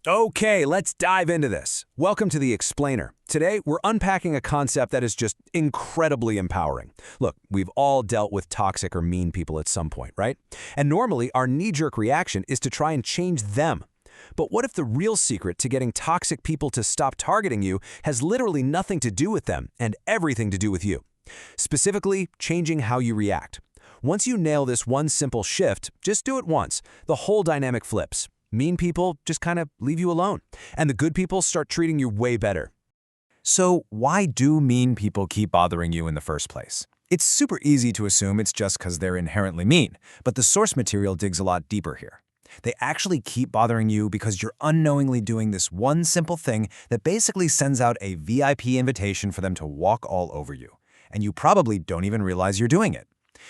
Okay, let's dive into this. Welcome to The Explainer. Today, we're unpacking a concept that is just incredibly empowering. Look, we've all dealt with toxic or mean people at some point, right? And normally, our knee-jerk reaction is to try and change them. But what if the real secret to getting toxic people to stop targeting you has literally nothing to do with them and everything to do with you? Specifically, changing how you react. Once you nail this one simple shift, just do it once, the whole dynamic flips. Mean people just kind of leave you alone, and the good people start treating you way better. So why do mean people keep bothering you in the first place? It's super easy to assume it's just because they're inherently mean, but the source material digs a lot deeper here. They actually keep bothering you because you're unknowingly doing this one simple thing that basically sends out a VIP invitation for them to walk all over you. And you probably don't even realize you're doing it.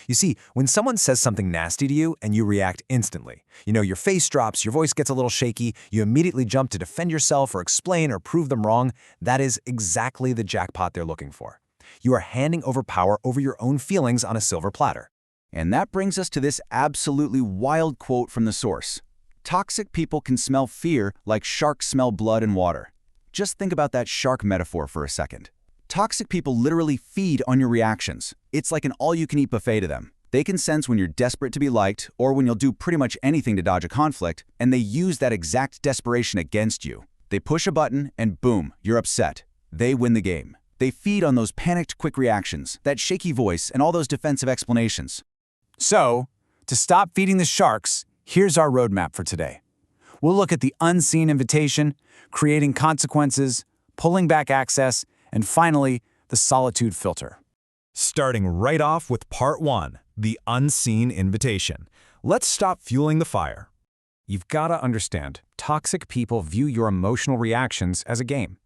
You see, when someone says something nasty to you and you react instantly, your face drops, your voice gets a little shaky, you immediately jump to defend yourself or explain or prove them wrong, that is exactly the jackpot they're looking for. You are handing over power over your own feelings on a silver platter. And that brings us to this absolutely wild quote from the source. Toxic people can smell fear like sharks smell blood and water. Just think about that shark metaphor for a second. Toxic people literally feed on your reactions. It's like an all-you-can-eat buffet to them. They can sense when you're desperate to be liked or when you'll do pretty much anything to dodge a conflict, and they use that exact desperation against you. They push a button and boom, you're upset. They win the game. They feed on those panicked quick reactions, that shaky voice, and all those defensive explanations. So, to stop feeding the sharks, here's our roadmap for today. We'll look at the unseen invitation, creating consequences, pulling back access, and finally, the solitude filter. Starting right off with part 1, the unseen invitation. Let's stop fueling the fire. You've got to understand, toxic people view your emotional reactions as a game.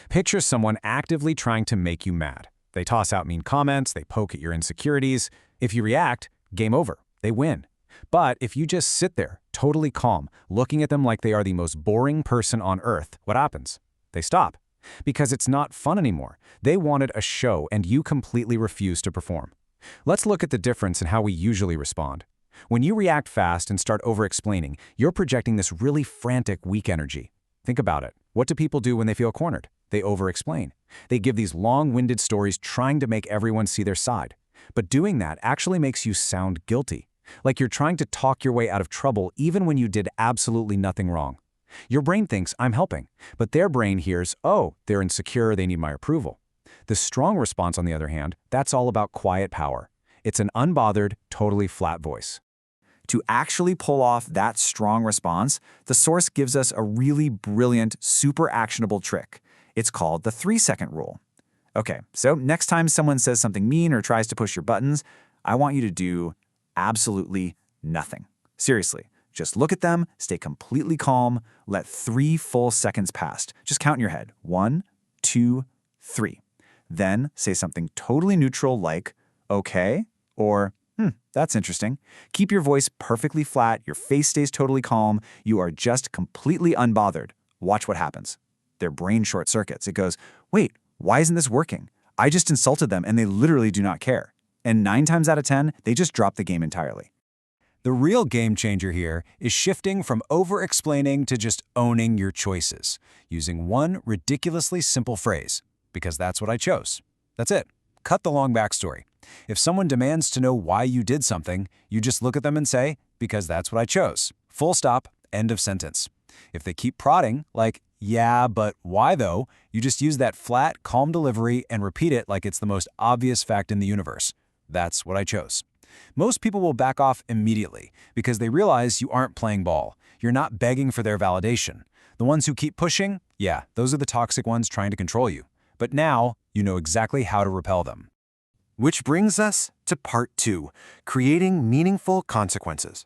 Picture someone actively trying to make you mad. They toss out mean comments, they poke at your insecurities. If you react, game over. They win. But if you just sit there, totally calm, looking at them like they are the most boring person on earth, what happens? They stop. Because it's not fun anymore. They wanted a show and you completely refuse to perform. Let's look at the difference in how we usually respond. When you react fast and start over-explaining, you're projecting this really frantic, weak energy. Think about it. What do people do when they feel cornered? They over-explain. They give these long-winded stories trying to make everyone see their side. But doing that actually makes you sound guilty. Like you're trying to talk your way out of trouble even when you did absolutely nothing wrong. Your brain thinks, I'm helping, but their brain hears, oh, they're insecure, they need my approval. The strong response, on the other hand, that's all about quiet power. It's an unbothered, totally flat voice. To actually pull off that strong response, the source gives us a really brilliant, super actionable trick. It's called the 3-second rule. Okay, so next time someone says something mean or tries to push your buttons, I want you to do absolutely nothing. Seriously. Just look at them, stay completely calm, let 3 full seconds pass. Just count in your head. 1, 2, 3. Then say something totally neutral like, okay, or, that's interesting. Keep your voice perfectly flat, your face stays totally calm, you are just completely unbothered. Watch what happens. Their brain short circuits. It goes, wait, why isn't this working? I just insulted them and they literally do not care. And 9 times out of 10, they just drop the game entirely. The real game changer here is shifting from over-explaining to just owning your choices, using one ridiculously simple phrase, because that's what I chose. That's it. Cut the long backstory. If someone demands to know why you did something, you just look at them and say, because that's what I chose. Full stop, end of sentence. If they keep prodding, like, yeah, but why though, you just use that flat, calm delivery and repeat it like it's the most obvious fact in the universe. That's what I chose. Most people will back off immediately because they realize you aren't playing ball. You're not begging for their validation. The ones who keep pushing, yeah, those are the toxic ones trying to control you. But now, you know exactly how to repel them. Which brings us to part 2, creating meaningful consequences.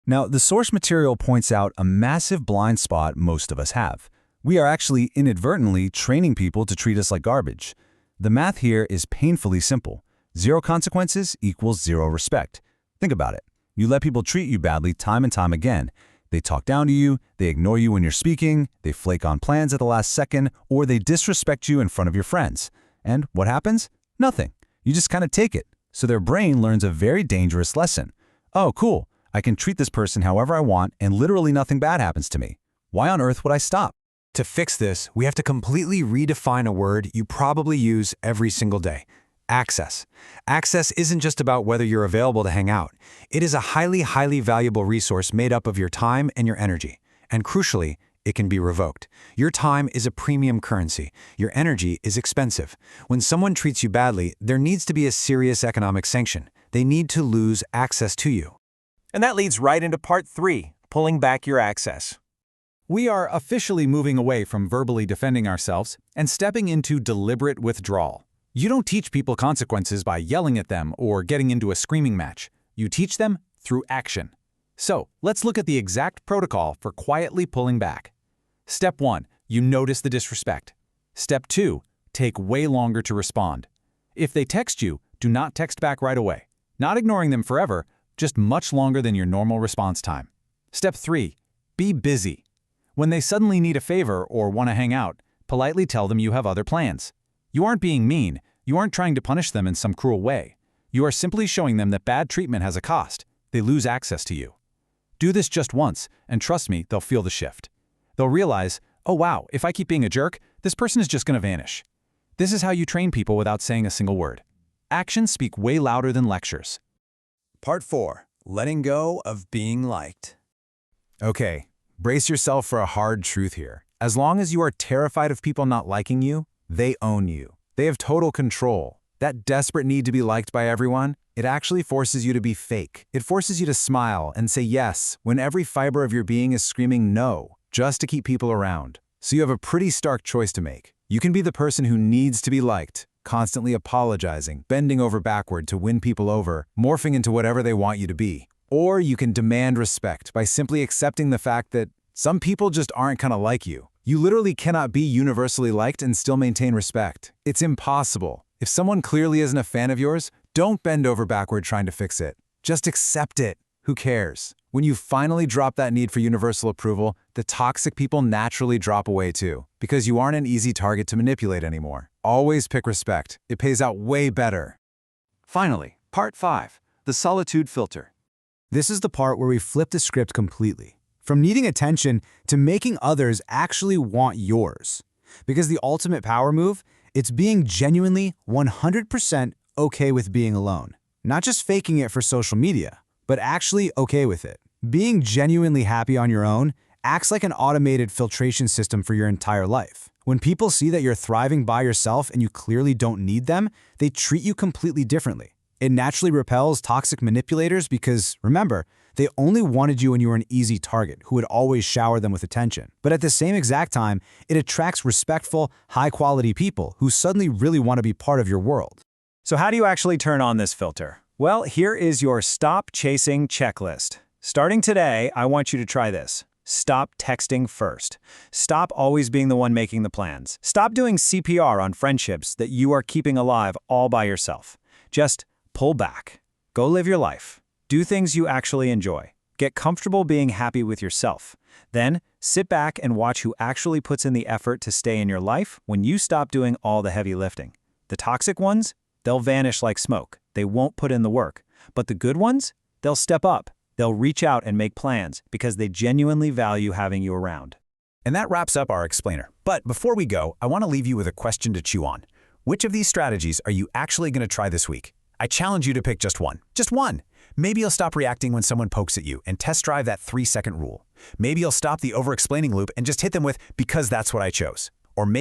Now, the source material points out a massive blind spot most of us have. We are actually inadvertently training people to treat us like garbage. The math here is painfully simple. 0 consequences equals 0 respect. Think about it. You let people treat you badly time and time again. They talk down to you, they ignore you when you're speaking, they flake on plans at the last second, or they disrespect you in front of your friends. And what happens? Nothing. You just kind of take it. So their brain learns a very dangerous lesson. Oh, cool. I can treat this person however I want and literally nothing bad happens to me. Why on earth would I stop? To fix this, we have to completely redefine a word you probably use every single day. Access. Access isn't just about whether you're available to hang out. It is a highly valuable resource made up of your time and your energy. And crucially, it can be revoked. Your time is a premium currency. Your energy is expensive. When someone treats you badly, there needs to be a serious economic sanction. They need to lose access to you. And that leads right into part 3, pulling back your access. We are officially moving away from verbally defending ourselves and stepping into deliberate withdrawal. You don't teach people consequences by yelling at them or getting into a screaming match. You teach them through action. So, let's look at the exact protocol for quietly pulling back. Step 1, you notice the disrespect. Step 2, take way longer to respond. If they text you, do not text back right away. Not ignoring them forever, just much longer than your normal response time. Step 3, be busy. When they suddenly need a favor or want to hang out, politely tell them you have other plans. You aren't being mean. You aren't trying to punish them in some cruel way. You are simply showing them that bad treatment has a cost. They lose access to you. Do this just once, and trust me, they'll feel the shift. They'll realize, oh wow, if I keep being a jerk, this person is just going to vanish. This is how you train people without saying a single word. Actions speak way louder than lectures. Part 4. Letting go of being liked. Okay, brace yourself for a hard truth here. As long as you are terrified of people not liking you, they own you. They have total control. That desperate need to be liked by everyone, it actually forces you to be fake. It forces you to smile and say yes when every fiber of your being is screaming no, just to keep people around. So you have a pretty stark choice to make. You can be the person who needs to be liked, constantly apologizing, bending over backward to win people over, morphing into whatever they want you to be. Or you can demand respect by simply accepting the fact that some people just aren't gonna like you. You literally cannot be universally liked and still maintain respect. It's impossible. If someone clearly isn't a fan of yours, don't bend over backward trying to fix it. Just accept it. Who cares? When you finally drop that need for universal approval, the toxic people naturally drop away too, because you aren't an easy target to manipulate anymore. Always pick respect. It pays out way better. Finally, part 5, the solitude filter. This is the part where we flip the script completely. From needing attention to making others actually want yours. Because the ultimate power move, it's being genuinely 100% okay with being alone. Not just faking it for social media, but actually okay with it. Being genuinely happy on your own acts like an automated filtration system for your entire life. When people see that you're thriving by yourself and you clearly don't need them, they treat you completely differently. It naturally repels toxic manipulators because, remember, they only wanted you when you were an easy target who would always shower them with attention. But at the same exact time, it attracts respectful, high-quality people who suddenly really want to be part of your world. So how do you actually turn on this filter? Well, here is your stop chasing checklist. Starting today, I want you to try this. Stop texting first. Stop always being the one making the plans. Stop doing CPR on friendships that you are keeping alive all by yourself. Just pull back. Go live your life. Do things you actually enjoy. Get comfortable being happy with yourself. Then, sit back and watch who actually puts in the effort to stay in your life when you stop doing all the heavy lifting. The toxic ones, they'll vanish like smoke. They won't put in the work. But the good ones, they'll step up. They'll reach out and make plans because they genuinely value having you around. And that wraps up our explainer. But before we go, I want to leave you with a question to chew on. Which of these strategies are you actually going to try this week? I challenge you to pick just one. Just one. Maybe you'll stop reacting when someone pokes at you and test drive that 3-second rule. Maybe you'll stop the over-explaining loop and just hit them with, because that's what I chose. Or maybe